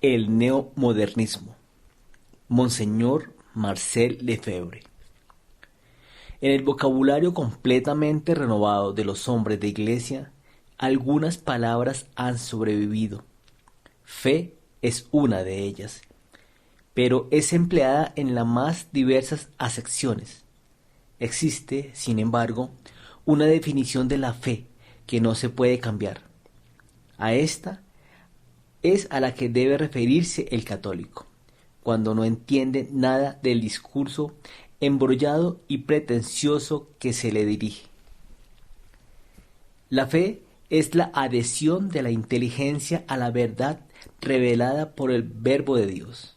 El neomodernismo. Monseñor Marcel Lefebvre. En el vocabulario completamente renovado de los hombres de Iglesia, algunas palabras han sobrevivido. Fe es una de ellas, pero es empleada en las más diversas acepciones. Existe, sin embargo, una definición de la fe que no se puede cambiar. A esta es a la que debe referirse el católico, cuando no entiende nada del discurso embrollado y pretencioso que se le dirige. La fe es la adhesión de la inteligencia a la verdad revelada por el Verbo de Dios.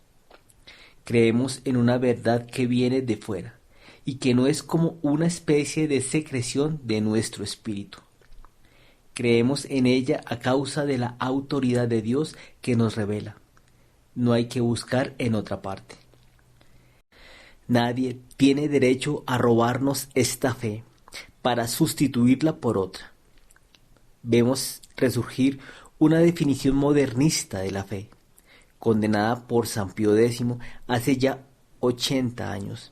Creemos en una verdad que viene de fuera y que no es como una especie de secreción de nuestro espíritu. Creemos en ella a causa de la autoridad de Dios que nos revela. No hay que buscar en otra parte. Nadie tiene derecho a robarnos esta fe para sustituirla por otra. Vemos resurgir una definición modernista de la fe, condenada por San Pío X hace ya 80 años,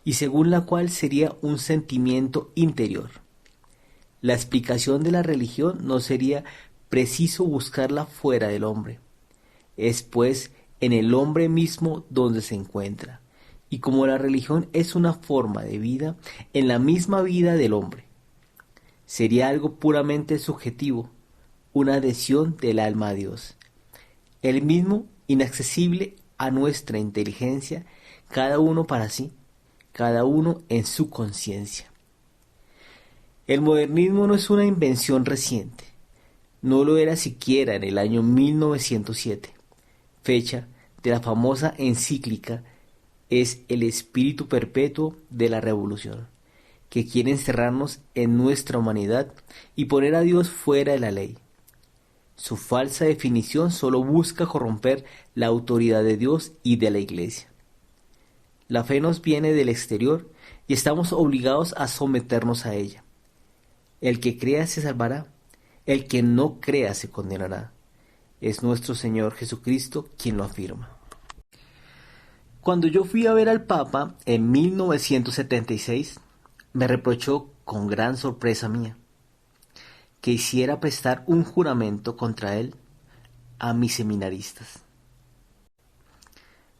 y según la cual sería un sentimiento interior. La explicación de la religión no sería preciso buscarla fuera del hombre. Es pues en el hombre mismo donde se encuentra. Y como la religión es una forma de vida, en la misma vida del hombre. Sería algo puramente subjetivo, una adhesión del alma a Dios. El mismo inaccesible a nuestra inteligencia, cada uno para sí, cada uno en su conciencia. El modernismo no es una invención reciente, no lo era siquiera en el año 1907, fecha de la famosa encíclica Es el espíritu perpetuo de la revolución, que quiere encerrarnos en nuestra humanidad y poner a Dios fuera de la ley. Su falsa definición solo busca corromper la autoridad de Dios y de la Iglesia. La fe nos viene del exterior y estamos obligados a someternos a ella. El que crea se salvará, el que no crea se condenará. Es nuestro Señor Jesucristo quien lo afirma. Cuando yo fui a ver al Papa en 1976, me reprochó con gran sorpresa mía que hiciera prestar un juramento contra él a mis seminaristas.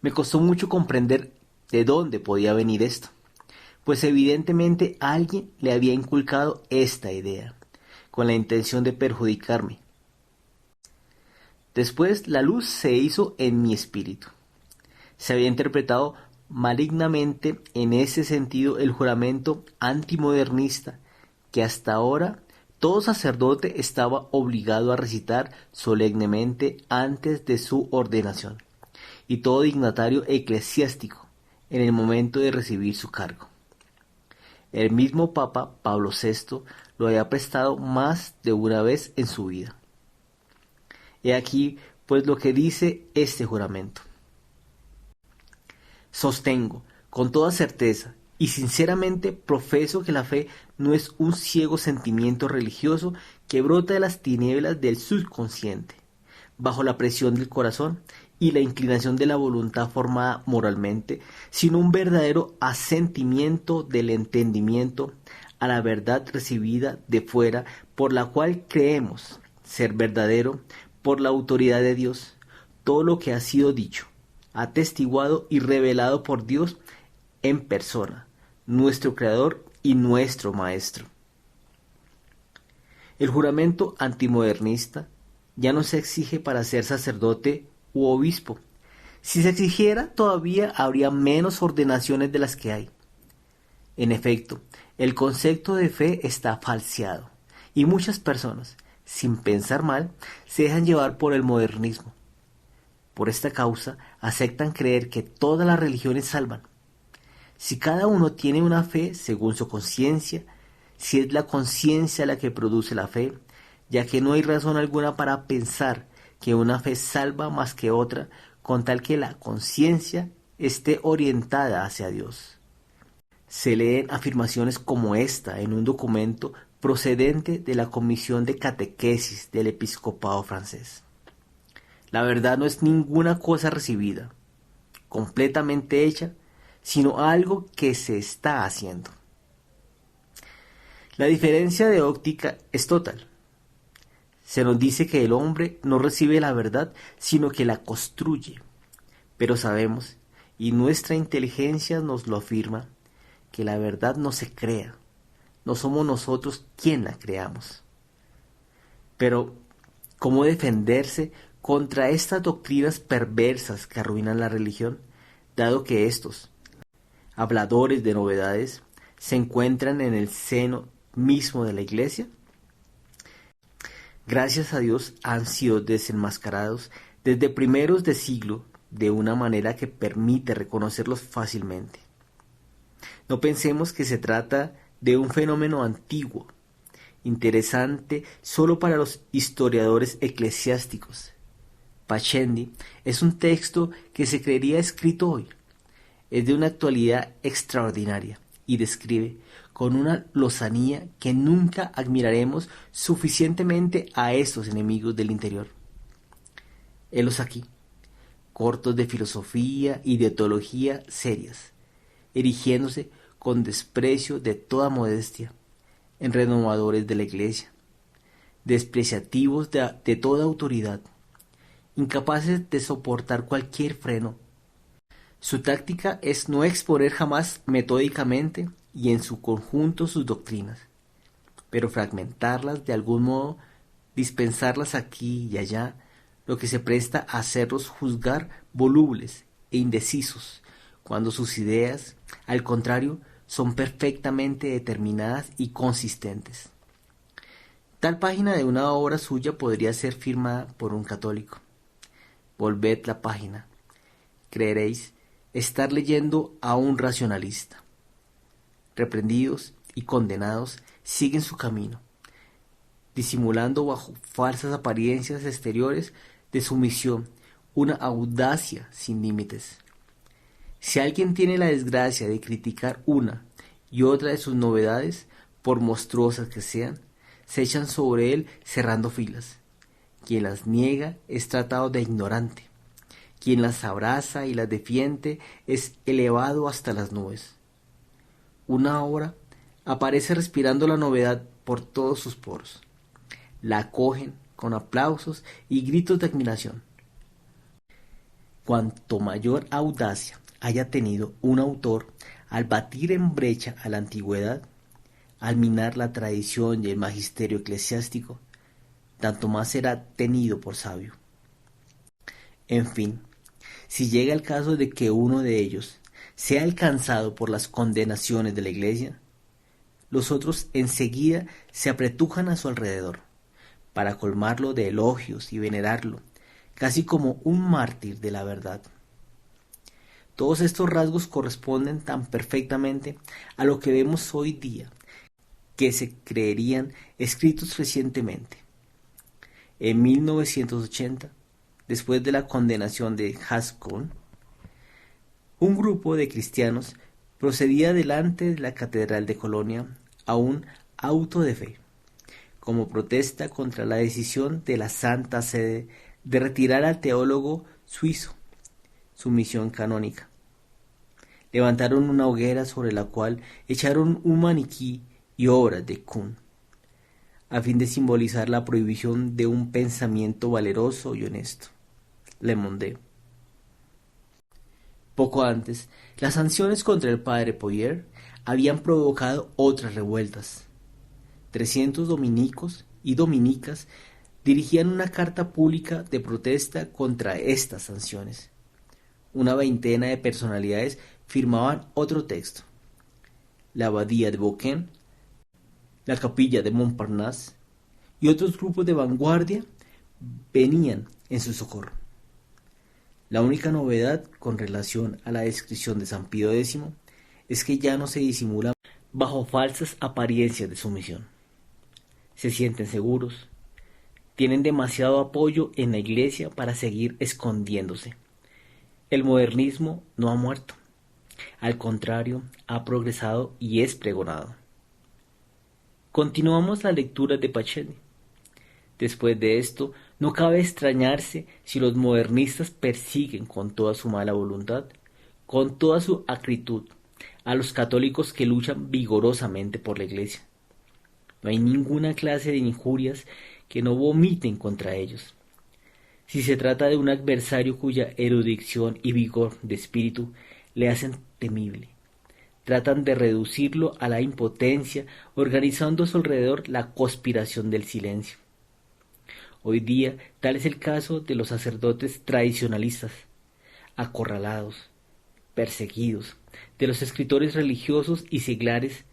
Me costó mucho comprender de dónde podía venir esto, pues evidentemente alguien le había inculcado esta idea, con la intención de perjudicarme. Después la luz se hizo en mi espíritu. Se había interpretado malignamente en ese sentido el juramento antimodernista que hasta ahora todo sacerdote estaba obligado a recitar solemnemente antes de su ordenación, y todo dignatario eclesiástico en el momento de recibir su cargo. El mismo Papa Pablo VI lo había prestado más de una vez en su vida. He aquí, pues, lo que dice este juramento. Sostengo, con toda certeza, y sinceramente profeso que la fe no es un ciego sentimiento religioso que brota de las tinieblas del subconsciente, bajo la presión del corazón y la inclinación de la voluntad formada moralmente, sino un verdadero asentimiento del entendimiento a la verdad recibida de fuera, por la cual creemos ser verdadero por la autoridad de Dios todo lo que ha sido dicho, atestiguado y revelado por Dios en persona, nuestro Creador y nuestro Maestro. El juramento antimodernista ya no se exige para ser sacerdote u obispo. Si se exigiera, todavía habría menos ordenaciones de las que hay. En efecto, el concepto de fe está falseado, y muchas personas, sin pensar mal, se dejan llevar por el modernismo. Por esta causa, aceptan creer que todas las religiones salvan. Si cada uno tiene una fe según su conciencia, si es la conciencia la que produce la fe, ya que no hay razón alguna para pensar que una fe salva más que otra, con tal que la conciencia esté orientada hacia Dios. Se leen afirmaciones como esta en un documento procedente de la Comisión de Catequesis del Episcopado francés. La verdad no es ninguna cosa recibida, completamente hecha, sino algo que se está haciendo. La diferencia de óptica es total. Se nos dice que el hombre no recibe la verdad, sino que la construye. Pero sabemos, y nuestra inteligencia nos lo afirma, que la verdad no se crea. No somos nosotros quien la creamos. Pero, ¿cómo defenderse contra estas doctrinas perversas que arruinan la religión, dado que estos, habladores de novedades, se encuentran en el seno mismo de la Iglesia? Gracias a Dios han sido desenmascarados desde primeros de siglo de una manera que permite reconocerlos fácilmente. No pensemos que se trata de un fenómeno antiguo, interesante solo para los historiadores eclesiásticos. Pachendi es un texto que se creería escrito hoy. Es de una actualidad extraordinaria y describe con una lozanía que nunca admiraremos suficientemente a estos enemigos del interior. Helos aquí, cortos de filosofía y de teología serias, erigiéndose con desprecio de toda modestia, en renovadores de la Iglesia, despreciativos de toda autoridad, incapaces de soportar cualquier freno. Su táctica es no exponer jamás metódicamente y en su conjunto sus doctrinas, pero fragmentarlas de algún modo, dispensarlas aquí y allá, lo que se presta a hacerlos juzgar volubles e indecisos, cuando sus ideas, al contrario, son perfectamente determinadas y consistentes. Tal página de una obra suya podría ser firmada por un católico. Volved la página. Creeréis estar leyendo a un racionalista. Reprendidos y condenados, siguen su camino, disimulando bajo falsas apariencias exteriores de sumisión una audacia sin límites. Si alguien tiene la desgracia de criticar una y otra de sus novedades, por monstruosas que sean, se echan sobre él cerrando filas. Quien las niega es tratado de ignorante. Quien las abraza y las defiende es elevado hasta las nubes. Una obra aparece respirando la novedad por todos sus poros. La acogen con aplausos y gritos de admiración. Cuanto mayor audacia haya tenido un autor al batir en brecha a la antigüedad, al minar la tradición y el magisterio eclesiástico, tanto más será tenido por sabio. En fin, si llega el caso de que uno de ellos sea alcanzado por las condenaciones de la Iglesia, los otros enseguida se apretujan a su alrededor, para colmarlo de elogios y venerarlo, casi como un mártir de la verdad. Todos estos rasgos corresponden tan perfectamente a lo que vemos hoy día, que se creerían escritos recientemente. En 1980, después de la condenación de Haskell, un grupo de cristianos procedía delante de la Catedral de Colonia a un auto de fe, como protesta contra la decisión de la Santa Sede de retirar al teólogo suizo su misión canónica. Levantaron una hoguera sobre la cual echaron un maniquí y obras de Kuhn, a fin de simbolizar la prohibición de un pensamiento valeroso y honesto. Le Monde. Poco antes, las sanciones contra el padre Poirier habían provocado otras revueltas. 300 dominicos y dominicas dirigían una carta pública de protesta contra estas sanciones. Una veintena de personalidades firmaban otro texto. La abadía de Beaucaire, la capilla de Montparnasse y otros grupos de vanguardia venían en su socorro. La única novedad con relación a la descripción de San Pío X es que ya no se disimula bajo falsas apariencias de sumisión. Se sienten seguros, tienen demasiado apoyo en la Iglesia para seguir escondiéndose. El modernismo no ha muerto, al contrario, ha progresado y es pregonado. Continuamos la lectura de Pacelli. Después de esto, No cabe extrañarse si los modernistas persiguen con toda su mala voluntad, con toda su acritud, a los católicos que luchan vigorosamente por la Iglesia. No hay ninguna clase de injurias que no vomiten contra ellos. Si se trata de un adversario cuya erudición y vigor de espíritu le hacen temible, tratan de reducirlo a la impotencia, organizando a su alrededor la conspiración del silencio. Hoy día tal es el caso de los sacerdotes tradicionalistas, acorralados, perseguidos, de los escritores religiosos y seglares,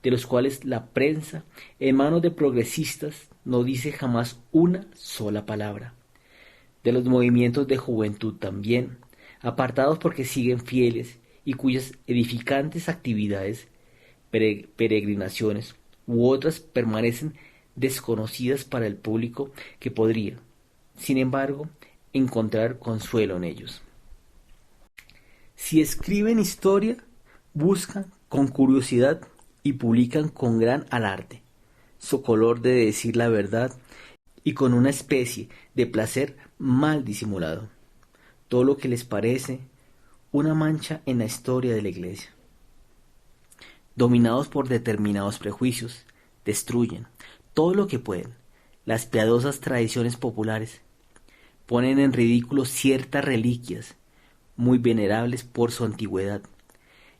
de los cuales la prensa, en manos de progresistas, no dice jamás una sola palabra, de los movimientos de juventud también, apartados porque siguen fieles y cuyas edificantes actividades, peregrinaciones u otras permanecen desconocidas para el público que podría, sin embargo, encontrar consuelo en ellos. Si escriben historia, buscan con curiosidad y publican con gran alarde, su color de decir la verdad y con una especie de placer mal disimulado, todo lo que les parece una mancha en la historia de la Iglesia. Dominados por determinados prejuicios, destruyen todo lo que pueden las piadosas tradiciones populares, ponen en ridículo ciertas reliquias muy venerables por su antigüedad,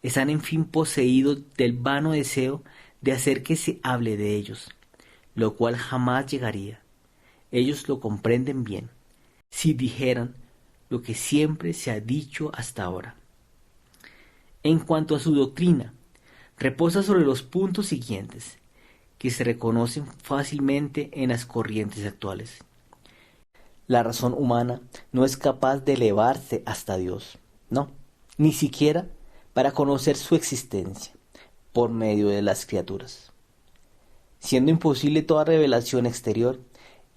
están en fin poseídos del vano deseo de hacer que se hable de ellos, lo cual jamás llegaría. Ellos lo comprenden bien, si dijeran lo que siempre se ha dicho hasta ahora. En cuanto a su doctrina, reposa sobre los puntos siguientes, que se reconocen fácilmente en las corrientes actuales. La razón humana no es capaz de elevarse hasta Dios, no, ni siquiera para conocer su existencia por medio de las criaturas. Siendo imposible toda revelación exterior,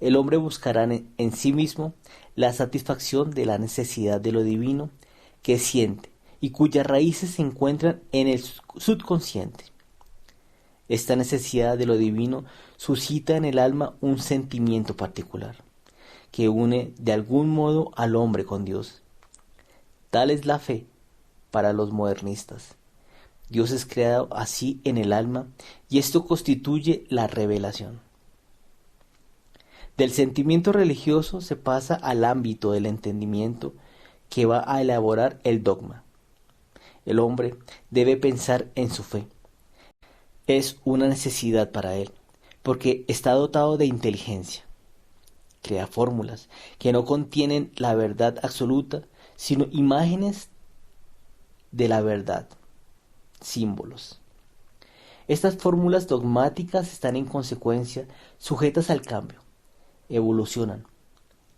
el hombre buscará en sí mismo la satisfacción de la necesidad de lo divino que siente y cuyas raíces se encuentran en el subconsciente. Esta necesidad de lo divino suscita en el alma un sentimiento particular, que une de algún modo al hombre con Dios. Tal es la fe para los modernistas. Dios es creado así en el alma y esto constituye la revelación. Del sentimiento religioso se pasa al ámbito del entendimiento que va a elaborar el dogma. El hombre debe pensar en su fe. Es una necesidad para él, porque está dotado de inteligencia. Crea fórmulas que no contienen la verdad absoluta, sino imágenes de la verdad, símbolos. Estas fórmulas dogmáticas están en consecuencia sujetas al cambio, evolucionan.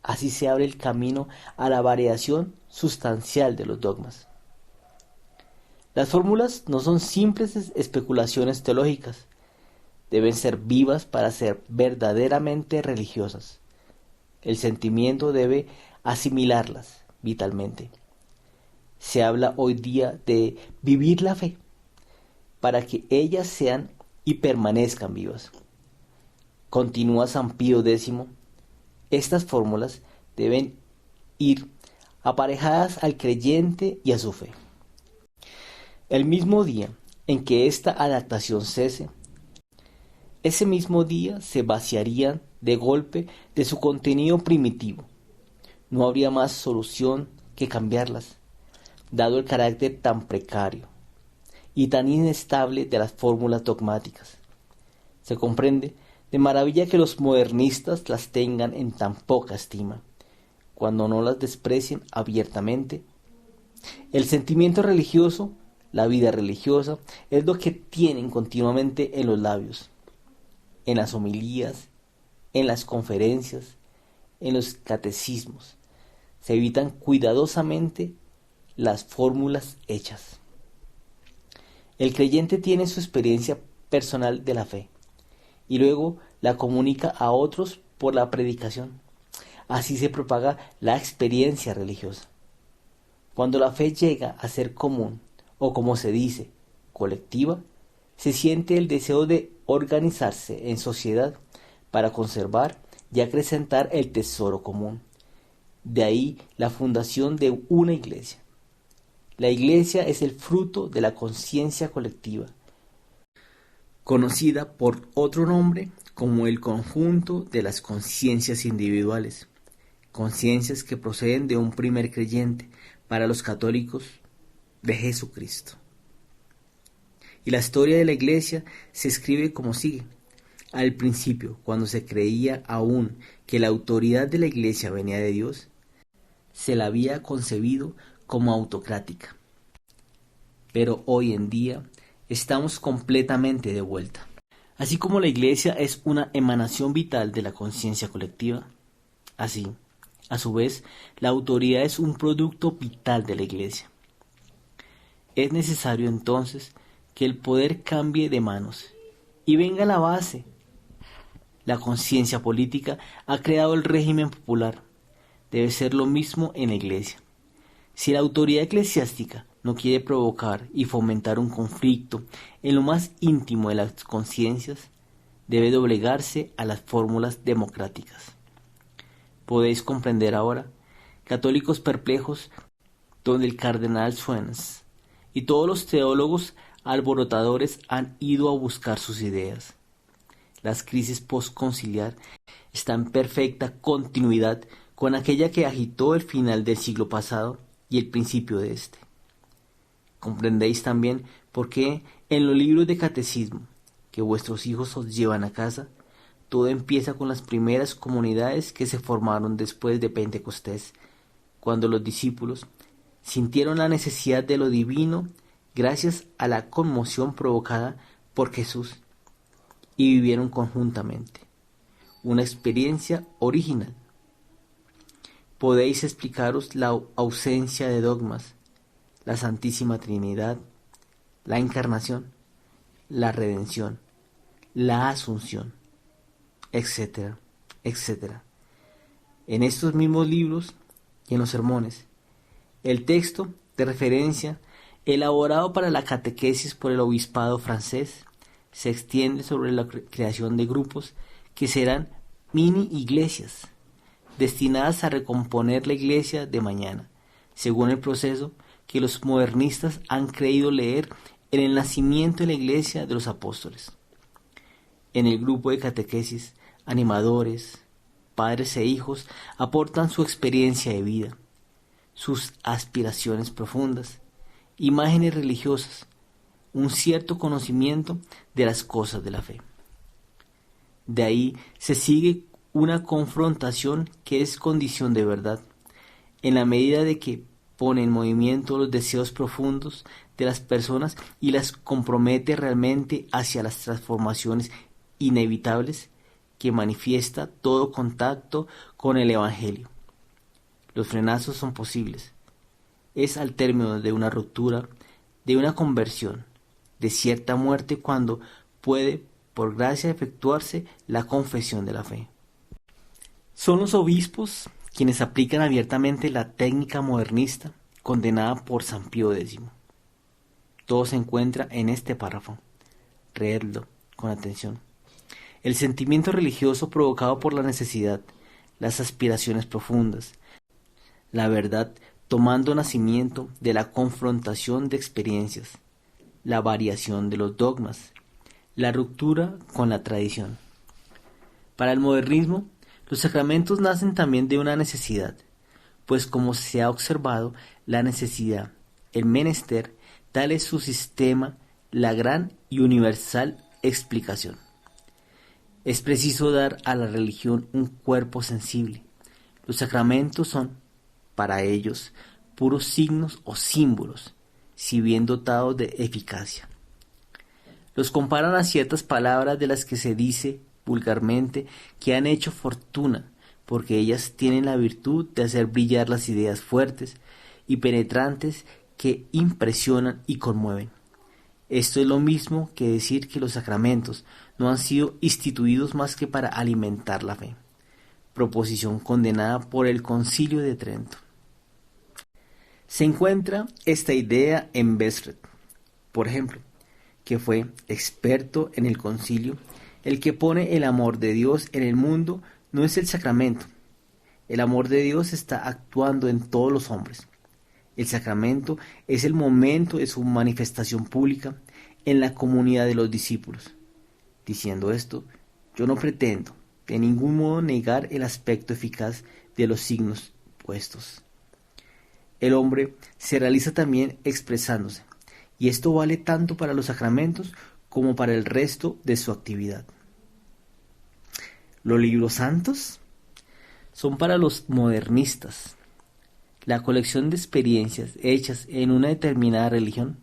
Así se abre el camino a la variación sustancial de los dogmas. Las fórmulas no son simples especulaciones teológicas, deben ser vivas para ser verdaderamente religiosas. El sentimiento debe asimilarlas vitalmente. Se habla hoy día de vivir la fe, para que ellas sean y permanezcan vivas. Continúa San Pío X, estas fórmulas deben ir aparejadas al creyente y a su fe. El mismo día en que esta adaptación cese, ese mismo día se vaciarían de golpe de su contenido primitivo. No habría más solución que cambiarlas, dado el carácter tan precario y tan inestable de las fórmulas dogmáticas. Se comprende de maravilla que los modernistas las tengan en tan poca estima, cuando no las desprecien abiertamente. El sentimiento religioso, la vida religiosa, es lo que tienen continuamente en los labios, en las homilías, en las conferencias, en los catecismos. Se evitan cuidadosamente las fórmulas hechas. El creyente tiene su experiencia personal de la fe y luego la comunica a otros por la predicación. Así se propaga la experiencia religiosa. Cuando la fe llega a ser común, o como se dice, colectiva, se siente el deseo de organizarse en sociedad para conservar y acrecentar el tesoro común. De ahí la fundación de una iglesia. La iglesia es el fruto de la conciencia colectiva, conocida por otro nombre como el conjunto de las conciencias individuales, conciencias que proceden de un primer creyente, para los católicos, de Jesucristo. Y la historia de la iglesia se escribe como sigue. Al principio, cuando se creía aún que la autoridad de la iglesia venía de Dios, se la había concebido como autocrática. Pero hoy en día estamos completamente de vuelta. Así como la iglesia es una emanación vital de la conciencia colectiva, así, a su vez, la autoridad es un producto vital de la iglesia. Es necesario entonces que el poder cambie de manos y venga a la base. La conciencia política ha creado el régimen popular. Debe ser lo mismo en la iglesia. Si la autoridad eclesiástica no quiere provocar y fomentar un conflicto en lo más íntimo de las conciencias, debe doblegarse a las fórmulas democráticas. Podéis comprender ahora, católicos perplejos, donde el cardenal Suenens y todos los teólogos alborotadores han ido a buscar sus ideas. La crisis postconciliar está en perfecta continuidad con aquella que agitó el final del siglo pasado y el principio de este. Comprendéis también por qué en los libros de catecismo que vuestros hijos os llevan a casa, todo empieza con las primeras comunidades que se formaron después de Pentecostés, cuando los discípulos sintieron la necesidad de lo divino gracias a la conmoción provocada por Jesús y vivieron conjuntamente una experiencia original. Podéis explicaros la ausencia de dogmas, la Santísima Trinidad, la Encarnación, la Redención, la Asunción, etcétera, etcétera. En estos mismos libros y en los sermones, el texto de referencia elaborado para la catequesis por el obispado francés se extiende sobre la creación de grupos que serán mini iglesias, destinadas a recomponer la iglesia de mañana, según el proceso que los modernistas han creído leer en el nacimiento de la iglesia de los apóstoles. En el grupo de catequesis, animadores, padres e hijos aportan su experiencia de vida, sus aspiraciones profundas, imágenes religiosas, un cierto conocimiento de las cosas de la fe. De ahí se sigue una confrontación que es condición de verdad, en la medida de que pone en movimiento los deseos profundos de las personas y las compromete realmente hacia las transformaciones inevitables que manifiesta todo contacto con el Evangelio. Los frenazos son posibles. Es al término de una ruptura, de una conversión, de cierta muerte cuando puede, por gracia, efectuarse la confesión de la fe. Son los obispos quienes aplican abiertamente la técnica modernista condenada por San Pío X. Todo se encuentra en este párrafo. Leedlo con atención. El sentimiento religioso provocado por la necesidad, las aspiraciones profundas, la verdad tomando nacimiento de la confrontación de experiencias, la variación de los dogmas, la ruptura con la tradición. Para el modernismo, los sacramentos nacen también de una necesidad, pues como se ha observado, la necesidad, el menester, tal es su sistema, la gran y universal explicación. Es preciso dar a la religión un cuerpo sensible. Los sacramentos son, para ellos, puros signos o símbolos, si bien dotados de eficacia. Los comparan a ciertas palabras de las que se dice vulgarmente que han hecho fortuna, porque ellas tienen la virtud de hacer brillar las ideas fuertes y penetrantes que impresionan y conmueven. Esto es lo mismo que decir que los sacramentos no han sido instituidos más que para alimentar la fe, proposición condenada por el Concilio de Trento. Se encuentra esta idea en Besred, por ejemplo, que fue experto en el concilio, el que pone el amor de Dios en el mundo no es el sacramento. El amor de Dios está actuando en todos los hombres. El sacramento es el momento de su manifestación pública en la comunidad de los discípulos. Diciendo esto, yo no pretendo de ningún modo negar el aspecto eficaz de los signos puestos. El hombre se realiza también expresándose, y esto vale tanto para los sacramentos como para el resto de su actividad. Los libros santos son para los modernistas, la colección de experiencias hechas en una determinada religión.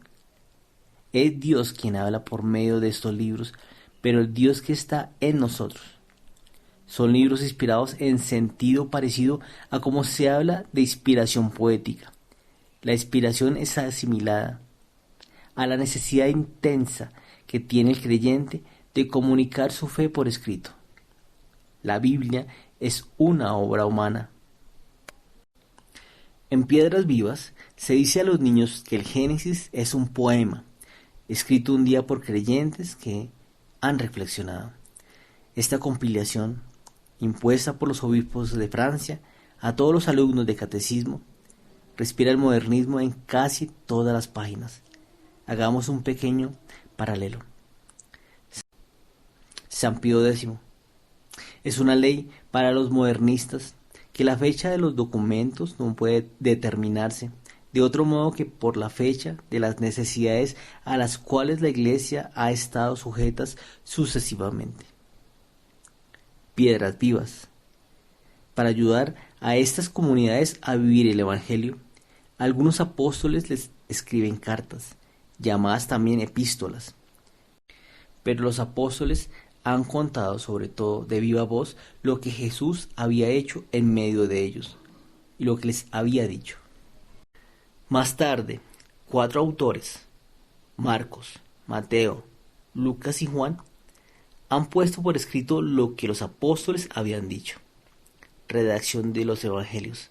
Es Dios quien habla por medio de estos libros, pero el Dios que está en nosotros. Son libros inspirados en sentido parecido a cómo se habla de inspiración poética. La inspiración es asimilada a la necesidad intensa que tiene el creyente de comunicar su fe por escrito. La Biblia es una obra humana. En Piedras Vivas se dice a los niños que el Génesis es un poema, escrito un día por creyentes que han reflexionado. Esta compilación, impuesta por los obispos de Francia a todos los alumnos de catecismo, respira el modernismo en casi todas las páginas. Hagamos un pequeño paralelo. San Pío X. Es una ley para los modernistas que la fecha de los documentos no puede determinarse de otro modo que por la fecha de las necesidades a las cuales la Iglesia ha estado sujetas sucesivamente. Piedras Vivas. Para ayudar a estas comunidades a vivir el Evangelio, algunos apóstoles les escriben cartas, llamadas también epístolas. Pero los apóstoles han contado sobre todo de viva voz lo que Jesús había hecho en medio de ellos y lo que les había dicho. Más tarde, 4 autores, Marcos, Mateo, Lucas y Juan, han puesto por escrito lo que los apóstoles habían dicho. Redacción de los evangelios.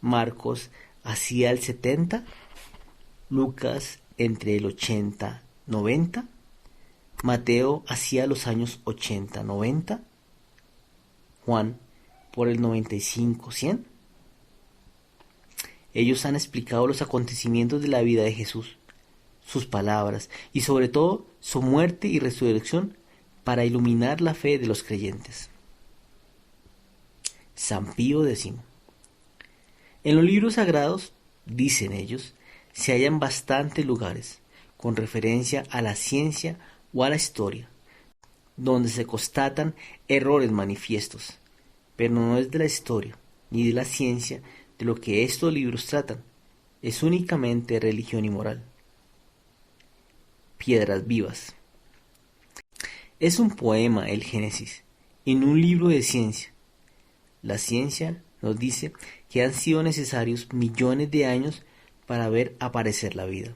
Marcos hacia el 70, Lucas entre el 80-90, Mateo hacia los años 80-90, Juan por el 95-100. Ellos han explicado los acontecimientos de la vida de Jesús, sus palabras y sobre todo su muerte y resurrección para iluminar la fe de los creyentes. San Pío X. En los libros sagrados, dicen ellos, se hallan bastantes lugares con referencia a la ciencia o a la historia, donde se constatan errores manifiestos, pero no es de la historia ni de la ciencia de lo que estos libros tratan, es únicamente religión y moral. Piedras Vivas. Es un poema el Génesis, en un libro de ciencia. La ciencia nos dice que han sido necesarios millones de años para ver aparecer la vida.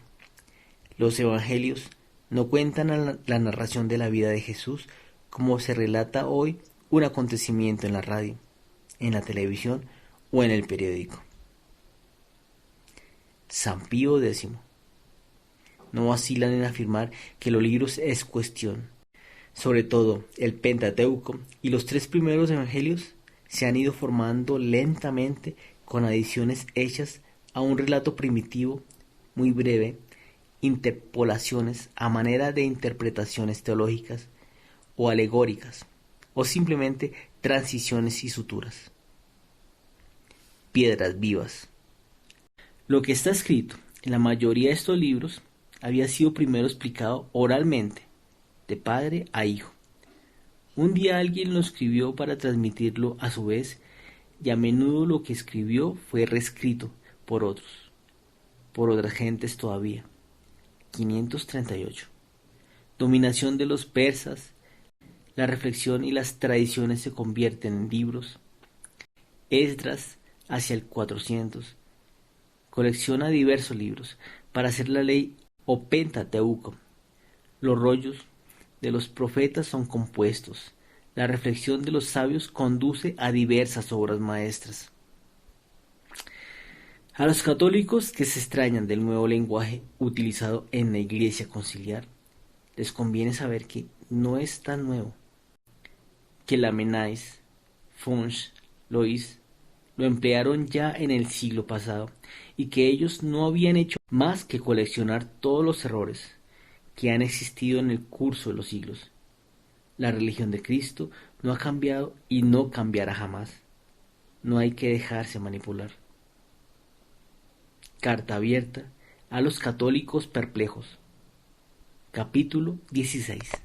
Los evangelios no cuentan la narración de la vida de Jesús como se relata hoy un acontecimiento en la radio, en la televisión o en el periódico. San Pío X. No vacilan en afirmar que los libros es cuestión. Sobre todo el Pentateuco y los 3 primeros evangelios se han ido formando lentamente con adiciones hechas a un relato primitivo, muy breve, interpolaciones a manera de interpretaciones teológicas o alegóricas, o simplemente transiciones y suturas. Piedras Vivas. Lo que está escrito en la mayoría de estos libros había sido primero explicado oralmente, de padre a hijo. Un día alguien lo escribió para transmitirlo a su vez, y a menudo lo que escribió fue reescrito por otros, por otras gentes todavía. 538. Dominación de los persas, la reflexión y las tradiciones se convierten en libros. Esdras hacia el 400. Colecciona diversos libros para hacer la ley o Pentateuco. Los rollos de los profetas son compuestos. La reflexión de los sabios conduce a diversas obras maestras. A los católicos que se extrañan del nuevo lenguaje utilizado en la Iglesia conciliar, les conviene saber que no es tan nuevo, que Lamennais Funch, Lois, lo emplearon ya en el siglo pasado, y que ellos no habían hecho más que coleccionar todos los errores que han existido en el curso de los siglos. La religión de Cristo no ha cambiado y no cambiará jamás. No hay que dejarse manipular. Carta abierta a los católicos perplejos. Capítulo 16.